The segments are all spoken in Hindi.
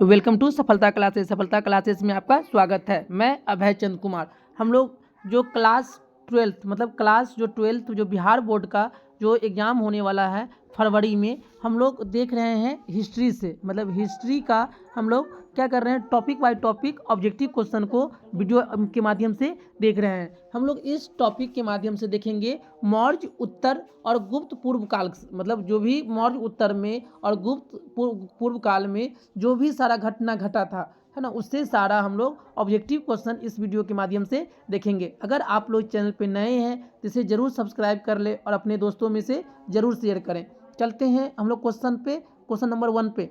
वेलकम टू सफलता क्लासेस। सफलता क्लासेस में आपका स्वागत है। मैं अभय चंद कुमार। हम लोग जो क्लास 12 मतलब क्लास जो 12 जो बिहार बोर्ड का जो एग्ज़ाम होने वाला है फरवरी में, हम लोग देख रहे हैं हिस्ट्री से, मतलब हिस्ट्री का हम लोग क्या कर रहे हैं, topic by topic objective question को वीडियो के माध्यम से देख रहे हैं। हम लोग इस टॉपिक के माध्यम से देखेंगे मौर्य उत्तर और गुप्त पूर्व काल, मतलब जो भी मौर्य उत्तर में और गुप्त पूर्व काल में जो भी सारा घटना घटा था, है ना, उससे सारा हम लोग ऑब्जेक्टिव क्वेश्चन इस वीडियो के माध्यम से देखेंगे। अगर आप लोग चैनल पे नए हैं तो इसे ज़रूर सब्सक्राइब कर ले और अपने दोस्तों में से ज़रूर शेयर करें। चलते हैं हम लोग क्वेश्चन नंबर 1 पे।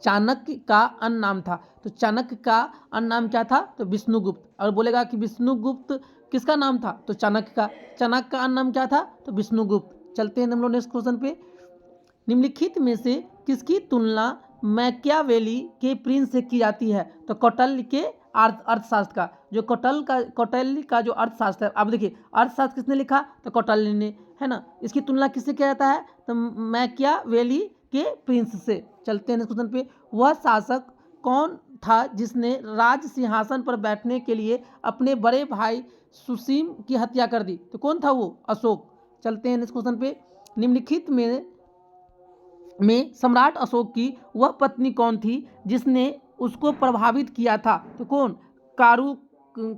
चाणक्य का अन्य नाम था, तो चाणक्य का अन्य नाम क्या था, तो विष्णुगुप्त। और बोलेगा कि विष्णुगुप्त किसका नाम था, तो चाणक्य का। चाणक्य का अन्य नाम क्या था, तो विष्णुगुप्त। चलते हैं हम लोग नेक्स्ट क्वेश्चन पे। निम्नलिखित में से किसकी तुलना मैकियावेली के प्रिंस से की जाती है, तो कौटिल्य के अर्थशास्त्र का। जो कौटिल्य का जो अर्थशास्त्र है, अब देखिए अर्थशास्त्र किसने लिखा, तो कौटिल्य ने, है ना। इसकी तुलना किससे किया जाता है, तो मैकियावेली के प्रिंस से। चलते हैं नेक्स्ट क्वेश्चन पे। वह शासक कौन था जिसने राज सिंहासन पर बैठने के लिए अपने बड़े भाई सुसीम की हत्या कर दी, तो कौन था वो, अशोक। चलते हैं नेक्स्ट क्वेश्चन पे। निम्नलिखित में सम्राट अशोक की वह पत्नी कौन थी जिसने उसको प्रभावित किया था, तो कौन,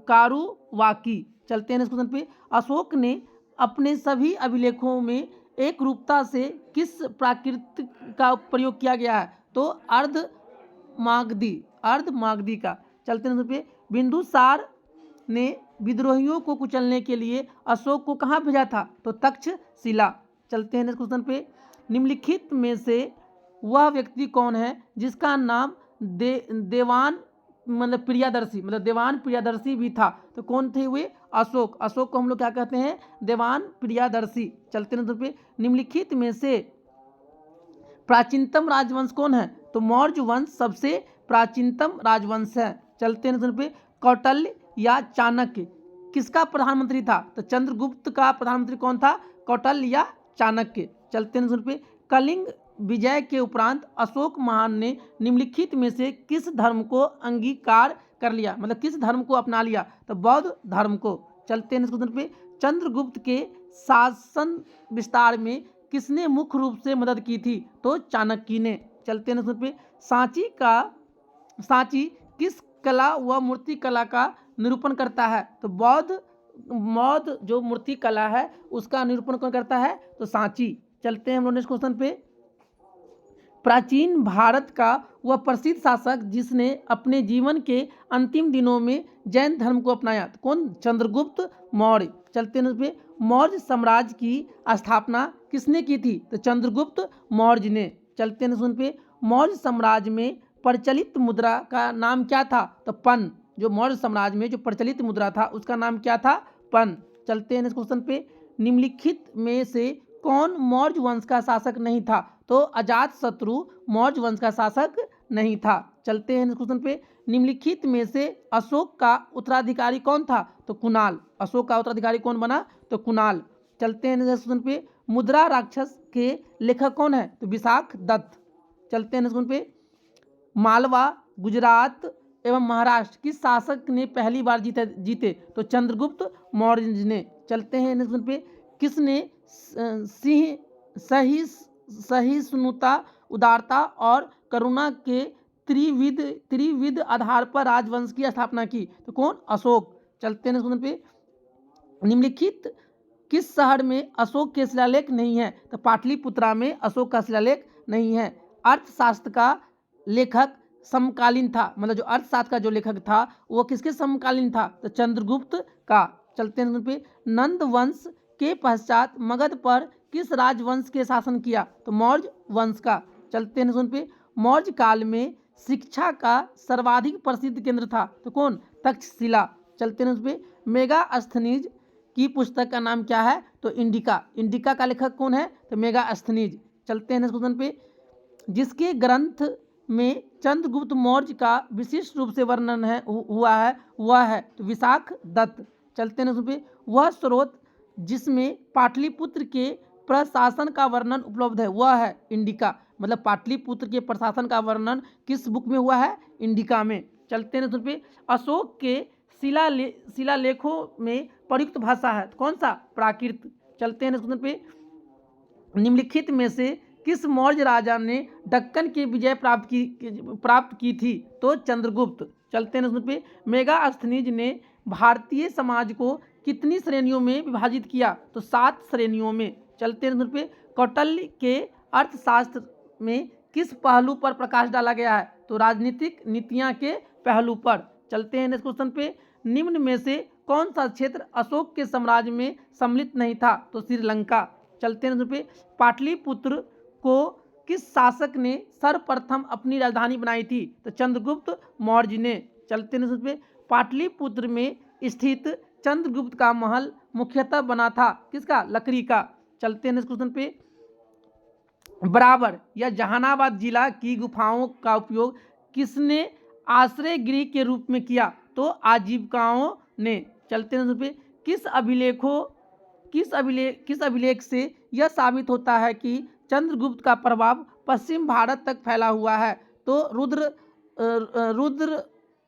कारुवाकी। चलते हैं नेक्स्ट क्वेश्चन पे। अशोक ने अपने सभी अभिलेखों में एक रूपता से किस प्राकृतिक का प्रयोग किया गया है, तो अर्धमागधी का। चलते हैं पे। बिंदुसार ने विद्रोहियों को कुचलने के लिए अशोक को कहाँ भेजा था, तो तक्षशिला। चलते हैं नेक्स्ट क्वेश्चन पे। निम्नलिखित में से वह व्यक्ति कौन है जिसका नाम देवान प्रियदर्शी भी था, तो कौन थे वे, अशोक। अशोक को हम लोग क्या कहते हैं, देवान प्रियदर्शी। चलते हैं पे। निम्नलिखित में से प्राचीनतम राजवंश कौन है, तो मौर्य वंश सबसे प्राचीनतम राजवंश है। चलते हैं पे। कौटिल्य या चाणक्य किसका प्रधानमंत्री था, तो चंद्रगुप्त का प्रधानमंत्री कौन था, कौटिल्य या चाणक्य। चलते हैं पे। कलिंग विजय के उपरांत अशोक महान ने निम्नलिखित में से किस धर्म को अंगीकार कर लिया, मतलब किस धर्म को अपना लिया, तो बौद्ध धर्म को। चलते हैं पे। चंद्रगुप्त के शासन विस्तार में किसने मुख्य रूप से मदद की थी, तो चाणक्य ने। चलते हैं पे। सांची किस कला व मूर्ति कला का निरूपण करता है, तो बौद्ध जो मूर्ति कला है उसका निरूपण कौन करता है, तो सांची। चलते हैं हम लोग नेक्स्ट क्वेश्चन पे। प्राचीन भारत का वह प्रसिद्ध शासक जिसने अपने जीवन के अंतिम दिनों में जैन धर्म को अपनाया, तो कौन, चंद्रगुप्त मौर्य। चलते हैं पे। मौर्य साम्राज्य की स्थापना किसने की थी, तो चंद्रगुप्त मौर्य ने। चलते हैं पे। मौर्य साम्राज्य में प्रचलित मुद्रा का नाम क्या था, तो पन। जो मौर्य साम्राज्य में जो प्रचलित मुद्रा था उसका नाम क्या था, पन। चलते हैं क्वेश्चन पे। निम्नलिखित में से कौन मौर्य वंश का शासक नहीं था, तो अजातशत्रु मौर्य वंश का शासक नहीं था। चलते हैं क्वेश्चन पे। निम्नलिखित में से अशोक का उत्तराधिकारी कौन था, तो कुणाल। अशोक का उत्तराधिकारी कौन बना, तो कुणाल। चलते हैं क्वेश्चन पे। मुद्रा राक्षस के लेखक कौन है, तो विशाख दत्त। चलते हैं क्वेश्चन पे। मालवा, गुजरात एवं महाराष्ट्र किस शासक ने पहली बार जीते, तो चंद्रगुप्त मौर्य ने। चलते हैं क्वेश्चन पे। किसने सहिष्णुता, उदारता और करुणा के त्रिविध आधार पर राजवंश की स्थापना की, तो कौन, अशोक। चलते हैं क्वेश्चन पे। निम्नलिखित किस शहर में अशोक के शिलालेख नहीं है, तो पाटलिपुत्रा में अशोक का शिलालेख नहीं है। अर्थशास्त्र का लेखक समकालीन था, मतलब जो अर्थशास्त्र का जो लेखक था वो किसके समकालीन था, तो चंद्रगुप्त का। चलते हैं पे। नंद वंश के पश्चात मगध पर किस राजवंश के शासन किया, तो मौर्य वंश का। चलते हैं पे। मौर्य काल में शिक्षा का सर्वाधिक प्रसिद्ध केंद्र था, तो कौन, तक्षशिला। चलते हैं पे। मेगास्थनीज की पुस्तक का नाम क्या है, तो इंडिका। इंडिका का लेखक कौन है, तो मेगास्थनीज। चलते हैं क्वेश्चन पे। जिसके ग्रंथ में चंद्रगुप्त मौर्य का विशिष्ट रूप से वर्णन हुआ है वह है, तो विशाख दत्त। चलते हैं पे। वह स्रोत जिसमें पाटलिपुत्र के प्रशासन का वर्णन उपलब्ध है वह है इंडिका। मतलब पाटलिपुत्र के प्रशासन का वर्णन किस बुक में हुआ है? इंडिका में। चलते हैं नेक्स्ट पे, अशोक के शिलालेखों में प्रयुक्त भाषा है कौन सा? प्राकृत। चलते हैं नेक्स्ट पे, निम्नलिखित में से किस मौर्य राजा ने दक्कन की विजय प्राप्त की थी? तो चंद्रगुप्त। चलते हैं नेक्स्ट पे, मेगास्थनीज ने भारतीय समाज को कितनी श्रेणियों में विभाजित किया? तो 7 श्रेणियों में। चलते हैं नेक्स्ट पे, कौटिल्य के अर्थशास्त्र में किस पहलू पर प्रकाश डाला गया है? तो राजनीतिक नीतियां के पहलू पर। चलते हैं नेक्स्ट क्वेश्चन पे, निम्न में से कौन सा क्षेत्र अशोक के साम्राज्य में सम्मिलित नहीं था? तो श्रीलंका। चलते हैं पे, पाटलिपुत्र को किस शासक ने सर्वप्रथम अपनी राजधानी बनाई थी? तो चंद्रगुप्त मौर्य ने। चलते हैं पे, पाटलिपुत्र में स्थित चंद्रगुप्त का महल मुख्यतः बना था किसका? लकड़ी का। चलते हैं क्वेश्चन पे, बराबर या जहानाबाद जिला की गुफाओं का उपयोग किसने आश्रय गृह के रूप में किया? तो आजीविकाओं ने। चलते हैं पे, किस अभिलेख से यह साबित होता है कि चंद्रगुप्त का प्रभाव पश्चिम भारत तक फैला हुआ है? तो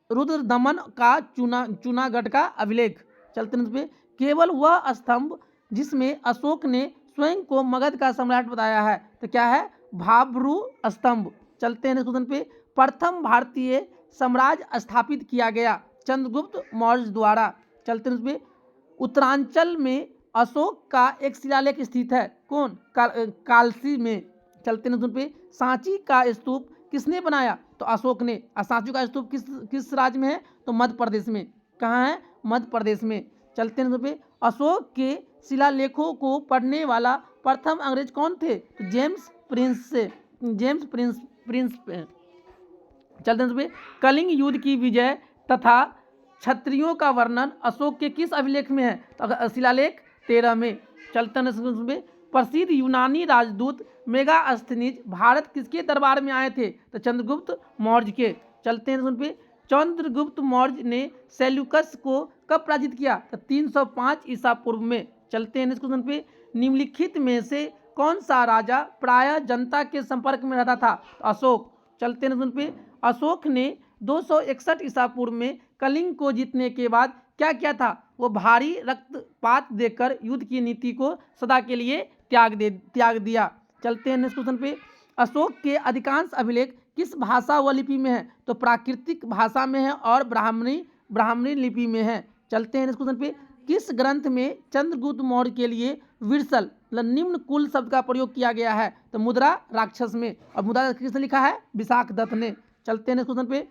रुद्रदमन का चूनागढ़ का अभिलेख। चलते हैं पे, केवल वह स्तंभ जिसमें अशोक ने स्वयं को मगध का सम्राट बताया है तो क्या है? भाब्रू स्तंभ। चलते हैं क्वेश्चन पे, प्रथम भारतीय साम्राज्य स्थापित किया गया चंद्रगुप्त मौर्य द्वारा। चलते हैं पे, उत्तरांचल में अशोक का एक शिलालेख स्थित है कौन? कालसी में। चलते हैं पे, सांची का स्तूप किसने बनाया? तो अशोक ने। सांची का स्तूप किस राज्य में है? तो मध्य प्रदेश में। कहाँ है? मध्य प्रदेश में। चलते हैं पे, अशोक के शिलालेखों को पढ़ने वाला प्रथम अंग्रेज कौन थे? तो जेम्स प्रिंस। चलते हैं पे, कलिंग युद्ध की विजय तथा क्षत्रियों का वर्णन अशोक के किस अभिलेख में है? तो शिलालेख 13 में। चलते हैं, प्रसिद्ध यूनानी राजदूत मेगास्थनीज भारत किसके दरबार में आए थे? तो चंद्रगुप्त मौर्य के। चलते हैं, चंद्रगुप्त मौर्य ने सेल्यूकस को कब पराजित किया? तो 305 ईसा पूर्व में। चलते हैं क्वेश्चन पे, निम्नलिखित में से कौन सा राजा प्रायः जनता के संपर्क में रहता था? तो अशोक। चलते हैं पे, अशोक ने 261 ईसा पूर्व में कलिंग को जीतने के बाद क्या किया था? वो भारी रक्तपात देकर युद्ध की नीति को सदा के लिए त्याग दिया। चलते हैं नेक्स्ट क्वेश्चन पे, अशोक के अधिकांश अभिलेख किस भाषा व लिपि में है? तो प्राकृतिक भाषा में है और ब्राह्मणी लिपि में है। चलते हैं नेक्स्ट क्वेश्चन पे, किस ग्रंथ में चंद्रगुप्त मौर्य के लिए विरसल मतलब निम्न कुल शब्द का प्रयोग किया गया है? तो मुद्रा राक्षस में। और मुद्रा किसने लिखा है? विशाख दत्त ने। चलते हैं नेक्स्ट क्वेश्चन पे,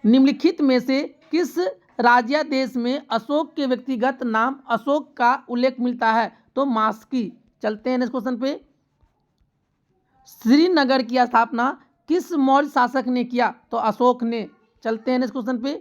निम्नलिखित में से किस राज्यादेश में अशोक के व्यक्तिगत नाम अशोक का उल्लेख मिलता है? तो मास्की। चलते हैं नेक्स्ट क्वेश्चन पे, श्रीनगर की स्थापना किस मौर्य शासक ने किया? तो अशोक ने। चलते हैं नेक्स्ट क्वेश्चन पे,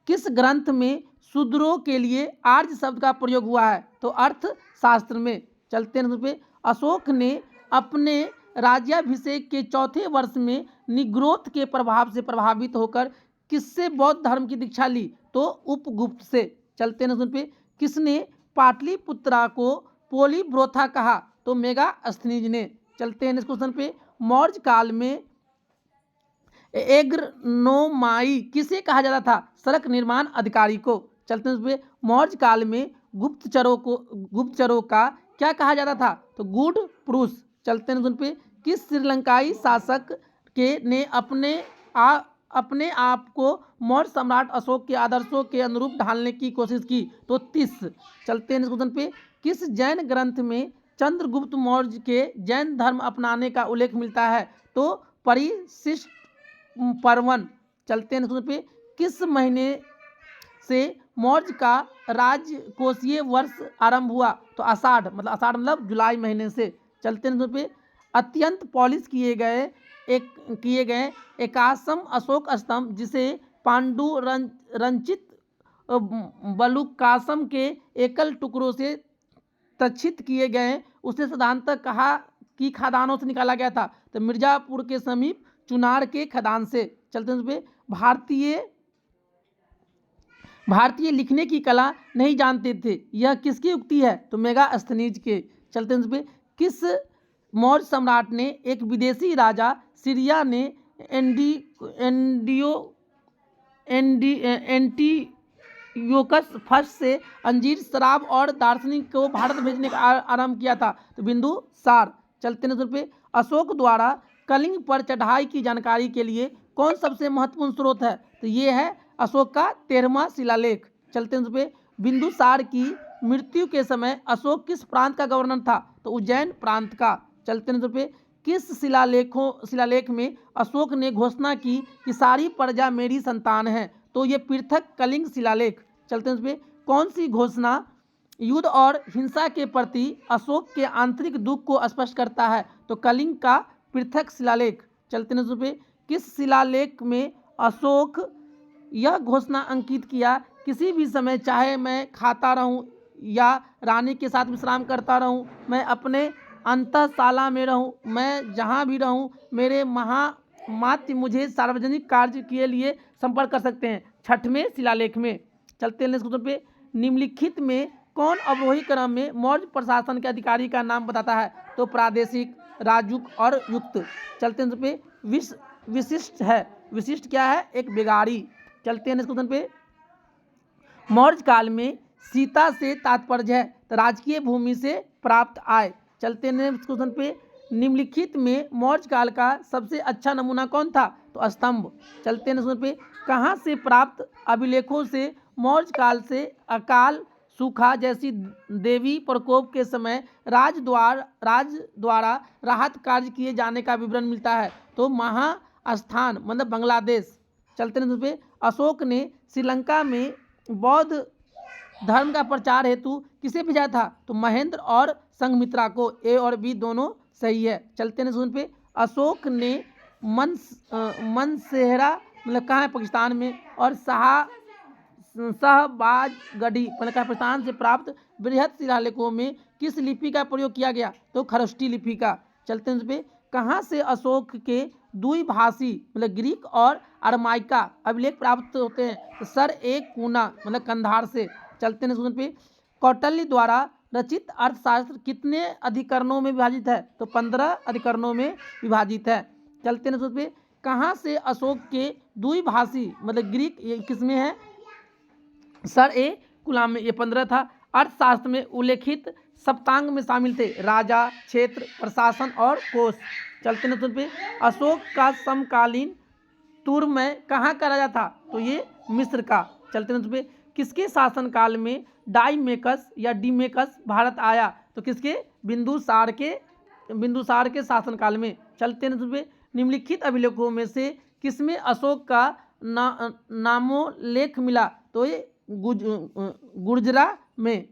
किस ग्रंथ में शूद्रों के लिए आर्य शब्द का प्रयोग हुआ है? तो अर्थशास्त्र में। चलते हैं नेक्स्ट पे, अशोक ने अपने राज्याभिषेक के 4थे वर्ष में निग्रोध के प्रभाव से प्रभावित होकर किससे बौद्ध धर्म की दीक्षा ली? तो उपगुप्त से। चलते हैं पे, किसने पाटलिपुत्रा को पोलीब्रोथा कहा? तो मेगास्थनीज ने। चलते हैं क्वेश्चन पे, मौर्य काल में एग्रनोमाई किसे कहा जाता था? सड़क निर्माण अधिकारी को। चलते हैं पे, मौर्य काल में गुप्तचरों का क्या कहा जाता था? तो गुड पुरुष। चलते हैं पे, किस श्रीलंकाई शासक के ने अपने आप को मौर्य सम्राट अशोक के आदर्शों के अनुरूप ढालने की कोशिश की? तो तीस। चलते हैं क्वेश्चन पे, किस जैन ग्रंथ में चंद्रगुप्त मौर्य के जैन धर्म अपनाने का उल्लेख मिलता है? तो परिशिष्ट पर्वन। चलते हैं क्वेश्चन पे, किस महीने से मौर्य का राजकोषीय वर्ष आरंभ हुआ? तो आषाढ़ मतलब जुलाई महीने से। चलते हैं पे, अत्यंत पॉलिश किए गए एकासम अशोक स्तंभ जिसे पांडुरंचित बलुकासम के एकल टुकड़ों से तक्षित किए गए उसे साधारणतः कहा कि खदानों से निकाला गया था? तो मिर्जापुर के समीप चुनार के खदान से। चलते हैं पे, भारतीय लिखने की कला नहीं जानते थे, यह किसकी उक्ति है? तो मेगास्थनीज के। चलते हैं पे, किस मौर्य सम्राट ने एक विदेशी राजा सीरिया ने एंटीयोकस फर्स्ट से अंजीर, शराब और दार्शनिक को भारत भेजने का आरंभ किया था? तो बिंदुसार। चलते हैं पे, अशोक द्वारा कलिंग पर चढ़ाई की जानकारी के लिए कौन सबसे महत्वपूर्ण स्रोत है? तो ये है अशोक का 13वां शिलालेख। चलते हैं पे, बिंदुसार की मृत्यु के समय अशोक किस प्रांत का गवर्नर था? तो उज्जैन प्रांत का। चलते हैं पे, किस शिलालेख में अशोक ने घोषणा की कि सारी प्रजा मेरी संतान है? तो ये पृथक कलिंग शिलालेख। चलते हैं पे, कौन सी घोषणा युद्ध और हिंसा के प्रति अशोक के आंतरिक दुख को स्पष्ट करता है? तो कलिंग का पृथक शिलालेख। चलते हैं पे, किस शिलालेख में अशोक यह घोषणा अंकित किया, किसी भी समय चाहे मैं खाता रहूं या रानी के साथ विश्राम करता रहूं, मैं अपने अंतःशाला में रहूं, मैं जहां भी रहूं, मेरे महामात्य मुझे सार्वजनिक कार्य के लिए संपर्क कर सकते हैं? 6वें शिलालेख में। चलते हैं क्वेश्चन पे, निम्नलिखित में कौन अवरोही क्रम में मौर्य प्रशासन के अधिकारी का नाम बताता है? तो प्रादेशिक, राजूक और युक्त। चलते हैं पे, विशिष्ट है। विशिष्ट क्या है? एक बिगाड़ी। चलते हैं इस क्वेश्चन पे, मौर्य काल में सीता से तात्पर्य है? तो राजकीय भूमि से प्राप्त आय। चलते हैं नेक्स्ट क्वेश्चन पे, निम्नलिखित में मौर्य काल का सबसे अच्छा नमूना कौन था? तो स्तंभ। चलते हैं नेक्स्ट क्वेश्चन पे, कहाँ से प्राप्त अभिलेखों से मौर्य काल से अकाल, सूखा जैसी देवी प्रकोप के समय राज द्वारा राहत कार्य किए जाने का विवरण मिलता है? तो महास्थान मतलब बांग्लादेश। चलते हैं पे, अशोक ने श्रीलंका में बौद्ध धर्म का प्रचार हेतु किसे भेजा था? तो महेंद्र और संघमित्रा को। ए और बी दोनों सही है। चलते हैं सुन पे, अशोक ने मनसेहरा मतलब कहाँ है? पाकिस्तान में। और शहबाजगढ़ी मतलब पाकिस्तान से प्राप्त बृहद शिलालेखों में किस लिपि का प्रयोग किया गया? तो खरष्टी लिपि का। चलते हैं पे, कहाँ से अशोक के द्विभाषी मतलब ग्रीक और अरमाइका अभिलेख प्राप्त होते हैं? तो सर एक कूना मतलब कंधार से। चलते हैं क्वेश्चन पे, कौटिल्य द्वारा रचित अर्थशास्त्र कितने अधिकरणों में विभाजित है? तो 15 अधिकरणों में विभाजित है। चलते हैं क्वेश्चन पे, कहाँ से अशोक के द्विभाषी मतलब ग्रीक ये किसमें है? सर ए कुलाम में। ये 15 था। अर्थशास्त्र में उल्लेखित सप्तांग में शामिल थे राजा, क्षेत्र, प्रशासन और कोष। चलते हैं पे, अशोक का समकालीन तुर्मय कहाँ का राजा था? तो ये मिस्र का। चलते हैं पे, किसके शासनकाल में डाइमेकस या डीमेकस भारत आया? तो किसके? बिंदुसार के शासनकाल में। चलते हैं पे, निम्नलिखित अभिलेखों में से किसमें अशोक का नामोल्लेख मिला? तो ये गुर्जरा में।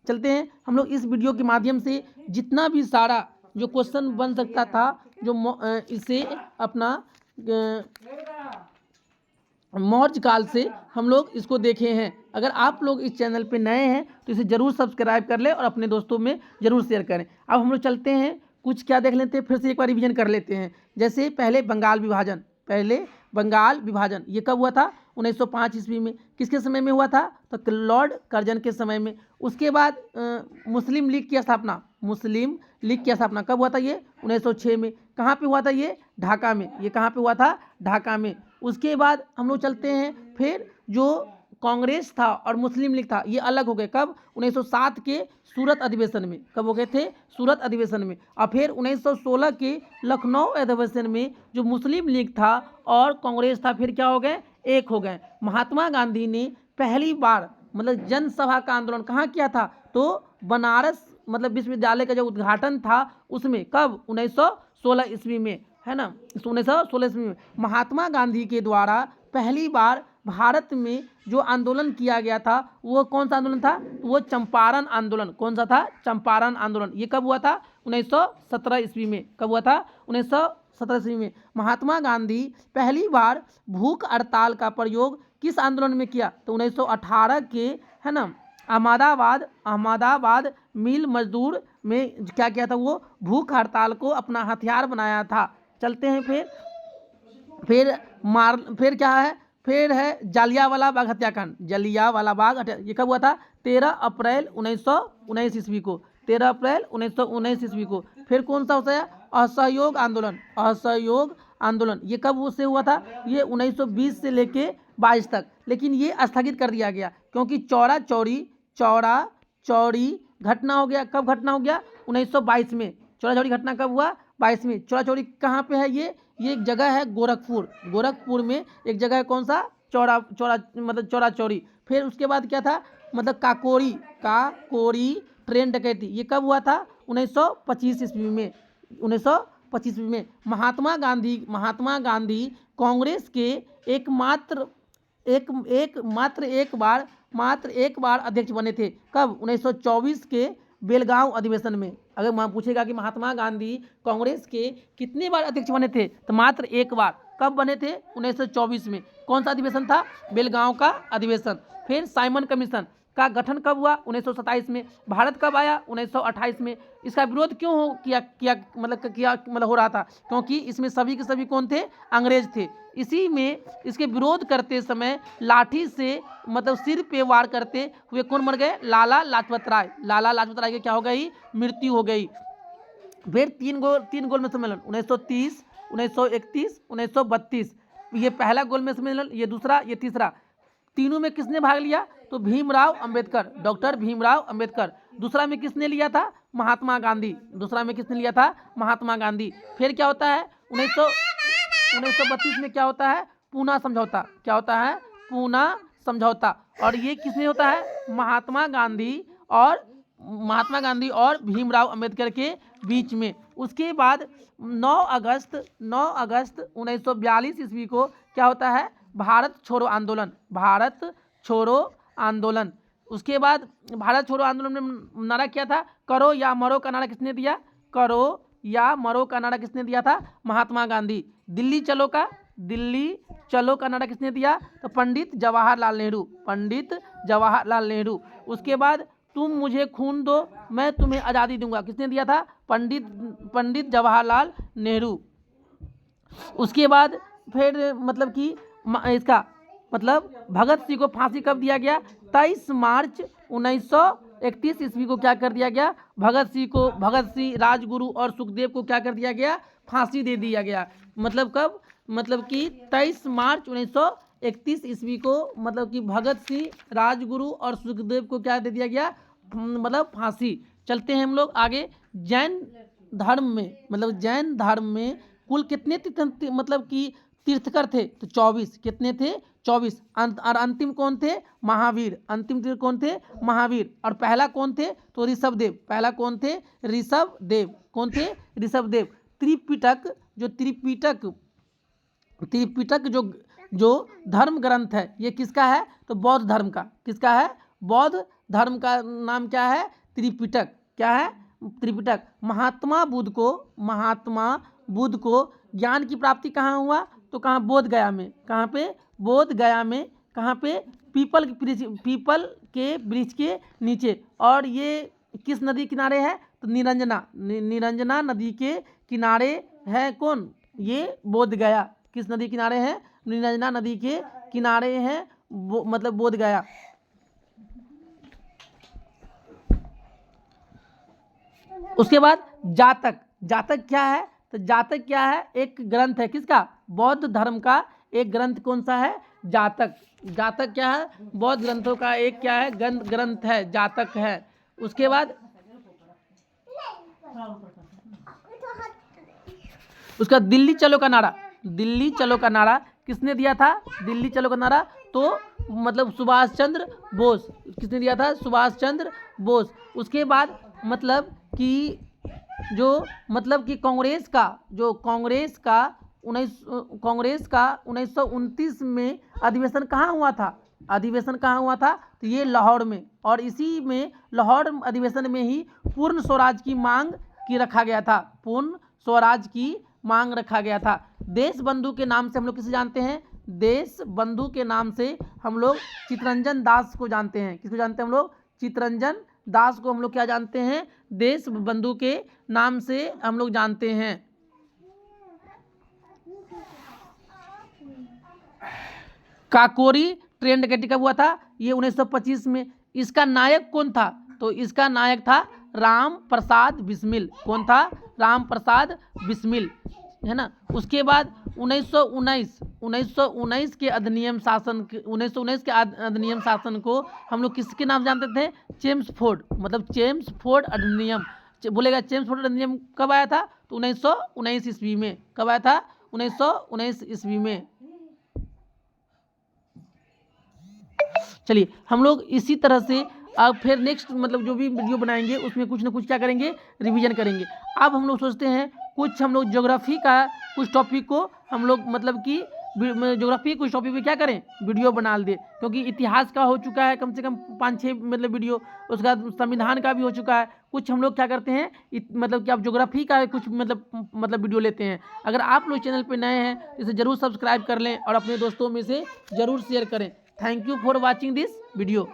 चलते हैं हम लोग इस वीडियो के माध्यम से जितना भी सारा जो क्वेश्चन बन सकता था जो इसे अपना मौर्य काल से हम लोग इसको देखे हैं। अगर आप लोग इस चैनल पे नए हैं तो इसे ज़रूर सब्सक्राइब कर लें और अपने दोस्तों में ज़रूर शेयर करें। अब हम लोग चलते हैं कुछ क्या देख लेते हैं, फिर से एक बार रिवीजन कर लेते हैं। जैसे पहले बंगाल विभाजन ये कब हुआ था? 1905 ईस्वी में। किसके समय में हुआ था? तो लॉर्ड कर्जन के समय में। उसके बाद मुस्लिम लीग की स्थापना कब हुआ था? ये 1906 में। कहाँ पे हुआ था? ये ढाका में। ये कहाँ पे हुआ था? ढाका में। उसके बाद हम लोग चलते हैं, फिर जो कांग्रेस था और मुस्लिम लीग था ये अलग हो गए। कब? 1907 के सूरत अधिवेशन में। कब हो गए थे? सूरत अधिवेशन में। और फिर 1916 के लखनऊ अधिवेशन में जो मुस्लिम लीग था और कांग्रेस था फिर क्या हो गए? एक हो गए। महात्मा गांधी ने पहली बार मतलब जनसभा का आंदोलन कहाँ किया था? तो बनारस मतलब विश्वविद्यालय का जो उद्घाटन था उसमें। कब? 1916 ईस्वी में, है ना? 1916 ईस्वी में महात्मा गांधी के द्वारा पहली बार भारत में जो आंदोलन किया गया था वो कौन सा आंदोलन था? वो चंपारण आंदोलन। कौन सा था? चंपारण आंदोलन। ये कब हुआ था? 1917 ईस्वी में। कब हुआ था? 1917 ईस्वी में। महात्मा गांधी पहली बार भूख हड़ताल का प्रयोग किस आंदोलन में किया? तो 1918 के, है ना, अहमदाबाद मिल मजदूर में क्या किया था? वो भूख हड़ताल को अपना हथियार बनाया था। चलते हैं फिर क्या है? फिर है जालियांवाला बाग हत्याकांड। ये कब हुआ था? 13 अप्रैल 1919 ईस्वी को। 13 अप्रैल 1919 ईस्वी को। फिर कौन सा होता है? असहयोग आंदोलन। असहयोग आंदोलन ये कब से हुआ था? ये 1920 से लेके 22 तक, लेकिन ये स्थगित कर दिया गया क्योंकि चौरा चौड़ी घटना हो गया। कब घटना हो गया? 1922 में। चौरा चौड़ी घटना कब हुआ? 22 में। चौरा चौड़ी कहाँ पे है? ये एक जगह है गोरखपुर। गोरखपुर में एक जगह है, कौन सा? मतलब चौरा चौड़ी। फिर उसके बाद क्या था? मतलब काकोरी ट्रेन डकैती, ये कब हुआ था? 1925 ईस्वी में। 1925 ईस्वी में महात्मा गांधी कांग्रेस के मात्र एक बार अध्यक्ष बने थे। कब? 1924 के बेलगांव अधिवेशन में। अगर वहाँ पूछेगा कि महात्मा गांधी कांग्रेस के कितने बार अध्यक्ष बने थे, तो मात्र एक बार। कब बने थे? 1924 में। कौन सा अधिवेशन था? बेलगांव का अधिवेशन। फिर साइमन कमीशन का गठन कब हुआ? 1927 में। भारत कब आया? 1928 में। इसका विरोध क्यों हो रहा था? क्योंकि इसमें सभी के सभी कौन थे? अंग्रेज थे। इसी में इसके विरोध करते समय लाठी से मतलब सिर पे वार करते हुए कौन मर गए? लाला लाजपत राय। लाला लाजपत राय की क्या हो गई? मृत्यु हो गई। फिर तीन गोल में सम्मेलन 1930, 1931, 1932। ये पहला गोल में सम्मेलन, ये दूसरा, ये तीसरा। तीनों में किसने भाग लिया? तो भीमराव अंबेडकर, डॉक्टर भीमराव अंबेडकर। दूसरा में किसने लिया था? महात्मा गांधी। दूसरा में किसने लिया था? महात्मा गांधी। फिर क्या होता है? 1932 में क्या होता है? पूना समझौता। क्या होता है? पूना समझौता। और ये किसने होता है? महात्मा गांधी और भीमराव अंबेडकर के बीच में। उसके बाद 9 अगस्त 1942 ईस्वी को क्या होता है? भारत छोड़ो आंदोलन। भारत छोड़ो आंदोलन। उसके बाद भारत छोड़ो आंदोलन में नारा क्या था? करो या मरो का नारा किसने दिया? करो या मरो का नारा किसने दिया था? महात्मा गांधी। दिल्ली चलो का नारा किसने दिया? तो पंडित जवाहरलाल नेहरू। पंडित जवाहरलाल नेहरू। उसके बाद तुम मुझे खून दो मैं तुम्हें आज़ादी दूंगा, किसने दिया था? पंडित जवाहरलाल नेहरू। उसके बाद फिर मतलब कि इसका मतलब भगत सिंह को फांसी कब दिया गया? 23 मार्च 1931 ईस्वी को क्या कर दिया गया? भगत सिंह, राजगुरु और सुखदेव को क्या कर दिया गया? फांसी दे दिया गया। मतलब कब? मतलब कि 23 मार्च 1931 ईस्वी को मतलब कि भगत सिंह, राजगुरु और सुखदेव को क्या दे दिया गया? मतलब फांसी। चलते हैं हम लोग आगे। जैन धर्म में कुल कितने तीर्थकर थे? तो 24। कितने थे? 24। और अंतिम कौन थे? महावीर। अंतिम तीर्थ कौन थे? महावीर। और पहला कौन थे? तो ऋषभदेव। पहला कौन थे? ऋषभदेव। कौन थे? ऋषभदेव। त्रिपिटक जो धर्म ग्रंथ है, ये किसका है? तो बौद्ध धर्म का। किसका है? बौद्ध धर्म का नाम क्या है? त्रिपिटक। क्या है? त्रिपिटक। महात्मा बुद्ध को ज्ञान की प्राप्ति कहाँ हुआ? तो कहाँ? बोध गया में। कहाँ पे? बोध गया में। कहाँ पे? पीपल के वृक्ष के नीचे। और ये किस नदी किनारे है? तो निरंजना नदी के किनारे है। कौन? ये बोध गया। किस नदी किनारे है? निरंजना नदी के किनारे है मतलब बोध गया। उसके बाद जातक क्या है? तो जातक क्या है? एक ग्रंथ है। किसका? बौद्ध धर्म का एक ग्रंथ। कौन सा है? जातक क्या है? बौद्ध ग्रंथों का एक क्या है? ग्रंथ है, जातक है। उसके बाद उसका दिल्ली चलो का नारा किसने दिया था? दिल्ली चलो का नारा तो मतलब सुभाष चंद्र बोस। किसने दिया था? सुभाष चंद्र बोस। उसके बाद मतलब कि कांग्रेस का 1929 में अधिवेशन कहाँ हुआ था? तो ये लाहौर में। और इसी में लाहौर अधिवेशन में ही पूर्ण स्वराज की मांग रखा गया था। देश बंधु के नाम से हम लोग किसे जानते हैं? देश बंधु के नाम से हम लोग चित्तरंजन दास को जानते हैं। किसको जानते हैं हम लोग? चित्तरंजन दास को हम लोग क्या जानते हैं? देश बंधु के नाम से हम लोग जानते हैं। काकोरी ट्रेन डकैती कब हुआ था? ये 1925 में। इसका नायक कौन था? तो इसका नायक था राम प्रसाद बिस्मिल। कौन था? राम प्रसाद बिस्मिल, है ना। उसके बाद 1919 के अधिनियम शासन 1919 के अधिनियम शासन को हम लोग किसके नाम जानते थे? चेम्सफोर्ड, मतलब चेम्सफोर्ड अधिनियम। बोलेगा चेम्सफोर्ड अधिनियम कब आया था? तो 1919 ईस्वी में। कब आया था? 1919 ईस्वी में। चलिए हम लोग इसी तरह से अब फिर नेक्स्ट मतलब जो भी वीडियो बनाएंगे उसमें कुछ ना कुछ क्या करेंगे? रिवीजन करेंगे। अब हम लोग सोचते हैं कुछ हम लोग ज्योग्राफी का कुछ टॉपिक को हम लोग मतलब कि ज्योग्राफी कुछ टॉपिक पे क्या करें? वीडियो बना दे, क्योंकि इतिहास का हो चुका है कम से कम 5-6 मतलब वीडियो, उसका संविधान का भी हो चुका है। कुछ हम लोग क्या करते हैं मतलब कि आप ज्योग्राफी का कुछ मतलब वीडियो लेते हैं। अगर आप लोग चैनल पे नए हैं तो इसे ज़रूर सब्सक्राइब कर लें और अपने दोस्तों में से ज़रूर शेयर करें। Thank you for watching this video.